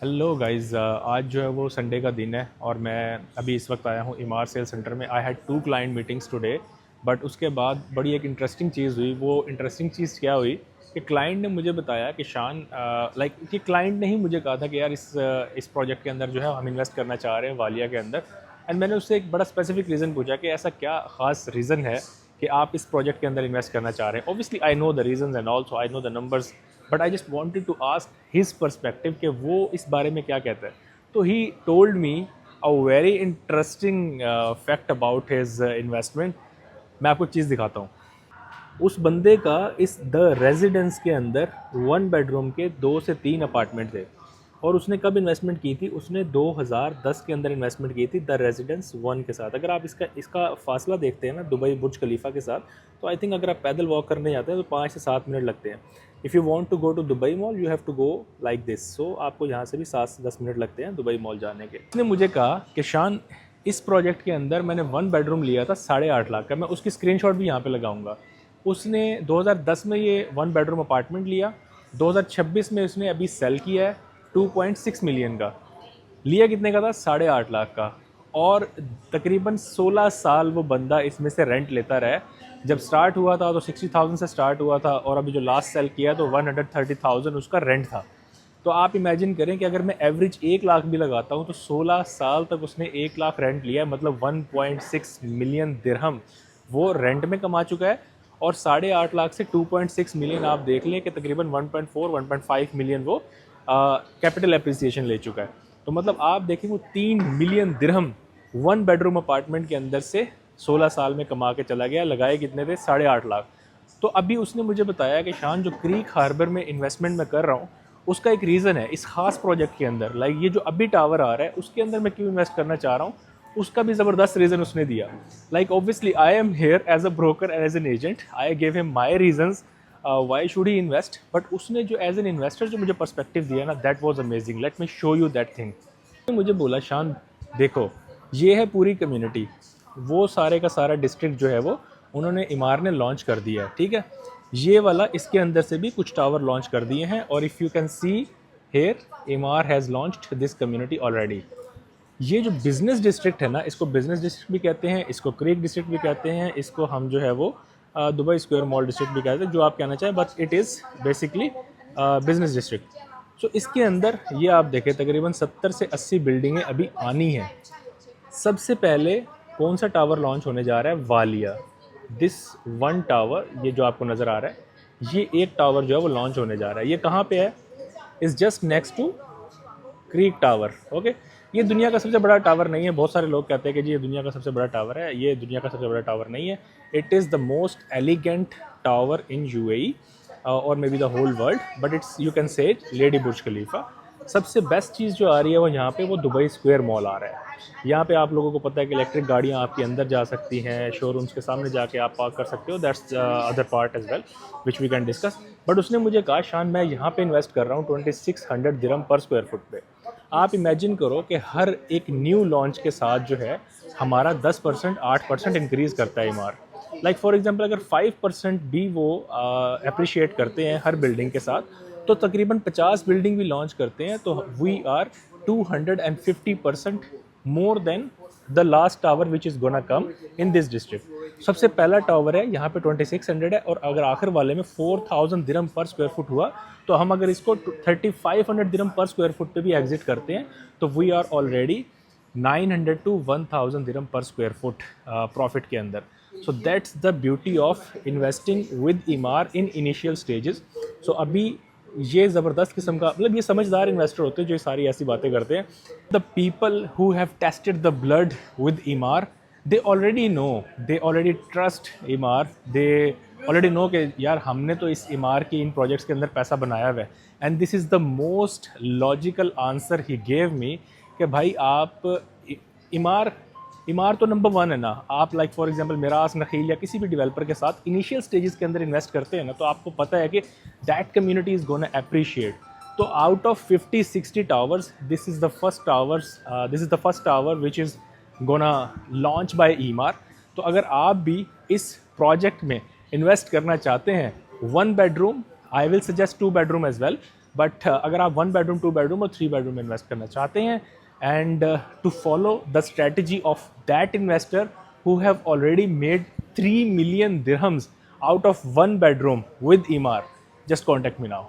Hello guys, आज जो है वो संडे का दिन है और मैं अभी इस वक्त आया हूँ इमार सेल सेंटर में। I had 2 client meetings today. But उसके बाद बड़ी एक इंटरेस्टिंग चीज़ हुई। वो इंटरेस्टिंग चीज़ क्या हुई कि क्लाइंट ने मुझे बताया कि शान, लाइक कि क्लाइंट ने ही मुझे कहा था कि यार इस प्रोजेक्ट के अंदर जो है हम इन्वेस्ट करना चाह रहे हैं वालिया के अंदर। एंड मैंने उससे एक बड़ा स्पेसिफिक रीज़न पूछा कि ऐसा क्या ख़ास रीज़न है कि आप इस प्रोजेक्ट के अंदर इन्वेस्ट करना चाह रहे हैं। Obviously I know the reasons and also I know the numbers, but I just wanted to ask his perspective कि वो इस बारे में क्या कहता है। तो he told me a very interesting fact about his investment. मैं आपको एक चीज़ दिखाता हूँ। उस बंदे का इस द रेजिडेंस के अंदर 1 बेडरूम के 2 से 3 अपार्टमेंट थे। और उसने कब इन्वेस्टमेंट की थी? उसने 2010 के अंदर इन्वेस्टमेंट की थी द रेजिडेंस 1 के साथ। अगर आप इसका इसका फासला देखते हैं ना दुबई बुर्ज खलीफा के साथ, तो आई थिंक अगर आप पैदल वॉक करने जाते हैं तो 5 से 7 मिनट लगते हैं। If you want to go to Dubai mall you have to go like this. So आपको यहाँ से भी 7 से 10 मिनट लगते हैं दुबई मॉल जाने के। उसने मुझे कहा कि शान, इस प्रोजेक्ट के अंदर मैंने 1 बेडरूम लिया था 8.5 लाख का। मैं उसकी स्क्रीनशॉट भी यहाँ पे लगाऊंगा। उसने 2010 में ये 1 बेडरूम अपार्टमेंट लिया। 2026 में उसने अभी सेल किया है 2.6 मिलियन का। लिया कितने का था? 8.5 लाख का। और तकरीबन 16 साल वो बंदा इसमें से रेंट लेता रहा। जब स्टार्ट हुआ था तो 60,000 से स्टार्ट हुआ था और अभी जो लास्ट सेल किया तो 130,000 उसका रेंट था। तो आप इमेजिन करें कि अगर मैं एवरेज 1 लाख भी लगाता हूँ तो 16 साल तक उसने 1 लाख रेंट लिया है, मतलब 1.6 मिलियन दिरहम वो रेंट में कमा चुका है। और 8.5 लाख से 2.6 मिलियन आप देख लें कि तकरीबन 1.4 1.5 मिलियन वो कैपिटल एप्रिसिएशन ले चुका है। तो मतलब आप देखें वो 3 मिलियन दिरहम 1 बेडरूम अपार्टमेंट के अंदर से 16 साल में कमा के चला गया। लगाए कितने थे? 8.5 लाख। तो अभी उसने मुझे बताया कि शान, जो क्रीक हार्बर में इन्वेस्टमेंट मैं कर रहा हूँ उसका एक रीज़न है इस खास प्रोजेक्ट के अंदर। लाइक ये जो अभी टावर आ रहा है उसके अंदर मैं क्यों इन्वेस्ट करना चाह रहा हूँ, उसका भी ज़बरदस्त रीज़न उसने दिया। Like obviously I am here as a broker and as an agent, I gave him my reasons why should he invest. But उसने जो एज एन इन्वेस्टर जो मुझे पर्सपेक्टिव दिया ना, that was amazing. Let me show you that thing. मुझे बोला, शान देखो, ये है पूरी कम्युनिटी। वो सारे का सारा डिस्ट्रिक्ट जो है वो उन्होंने इमार ने लॉन्च कर दिया है, ठीक है। ये वाला इसके अंदर से भी कुछ टावर लॉन्च कर दिए हैं। और if you can see here, Emaar has launched this community already. ये जो बिज़नेस डिस्ट्रिक्ट है ना, इसको बिज़नेस डिस्ट्रिक्ट भी कहते हैं, इसको क्रीक डिस्ट्रिक्ट भी कहते हैं, इसको हम जो है वो दुबई स्क्वायर मॉल डिस्ट्रिक्ट भी कहते हैं, जो आप कहना चाहें, but it is basically business district. So इसके अंदर ये आप देखें तकरीबन 70 से 80 बिल्डिंगें अभी आनी हैं। सबसे पहले कौन सा टावर लॉन्च होने जा रहा है? वालिया। दिस 1 टावर, ये जो आपको नज़र आ रहा है, ये एक टावर जो है वो लॉन्च होने जा रहा है। ये कहाँ पे है? Is just next to Creek Tower. Okay, ये दुनिया का सबसे बड़ा टावर नहीं है। बहुत सारे लोग कहते हैं कि जी ये दुनिया का सबसे बड़ा टावर है। ये दुनिया का सबसे बड़ा टावर नहीं है। It is the most elegant tower in UAE और may be the whole world, but it's, you can say it, lady Burj Khalifa. सबसे बेस्ट चीज़ जो आ रही है वो यहाँ पे वो दुबई स्क्वायर मॉल आ रहा है। यहाँ पे आप लोगों को पता है कि इलेक्ट्रिक गाड़ियाँ आपके अंदर जा सकती हैं, शोरूम्स के सामने जाके आप पार्क कर सकते हो। That's other part as well which we can discuss. But उसने मुझे कहा, शान मैं यहाँ पे इन्वेस्ट कर रहा हूँ 2600 दिरहम पर स्क्वायर फुट पे। आप इमेजिन करो कि हर एक न्यू लॉन्च के साथ जो है हमारा 10% 8% इंक्रीज़ करता है इमार। लाइक फॉर एग्जांपल अगर 5% भी वो अप्रिशिएट करते हैं हर बिल्डिंग के साथ, तो तकरीबन 50 बिल्डिंग भी लॉन्च करते हैं तो we are 250% more than the last tower which is gonna come in this district. सबसे पहला टावर है यहाँ पे 2600 है, और अगर आखिर वाले में 4000 दिरहम पर स्क्वायर फुट हुआ तो हम अगर इसको 3500 दिरहम पर स्क्वायर फुट पे भी एग्जिट करते हैं तो we are already 900 to 1000 dirham पर स्क्वायर फुट प्रॉफिट के अंदर। So that's the beauty of investing with Emaar in initial stages. So अभी ये ज़बरदस्त किस्म का, मतलब ये समझदार इन्वेस्टर होते हैं जो ये सारी ऐसी बातें करते हैं। The people who have tested the blood with इमार, they already know, they already trust इमार, they already know कि यार हमने तो इस इमार की इन प्रोजेक्ट्स के अंदर पैसा बनाया हुआ है। And this is the most logical answer he gave me कि भाई आप इमार इमार तो नंबर 1 है ना। आप लाइक फॉर एग्जांपल मिरास, नखील या किसी भी डेवलपर के साथ इनिशियल स्टेजेस के अंदर इन्वेस्ट करते हैं ना, तो आपको पता है कि that community is gonna appreciate. तो out of 50-60 towers, this is the first tower which is gonna launch by Emaar. तो अगर आप भी इस प्रोजेक्ट में इन्वेस्ट करना चाहते हैं 1 bedroom, I will suggest 2 bedroom as well, but अगर आप 1 बेडरूम 2 बेडरूम और 3 बेडरूम में इन्वेस्ट करना चाहते हैं and to follow the strategy of that investor who have already made 3 million dirhams out of 1 bedroom with Emaar, just contact me now.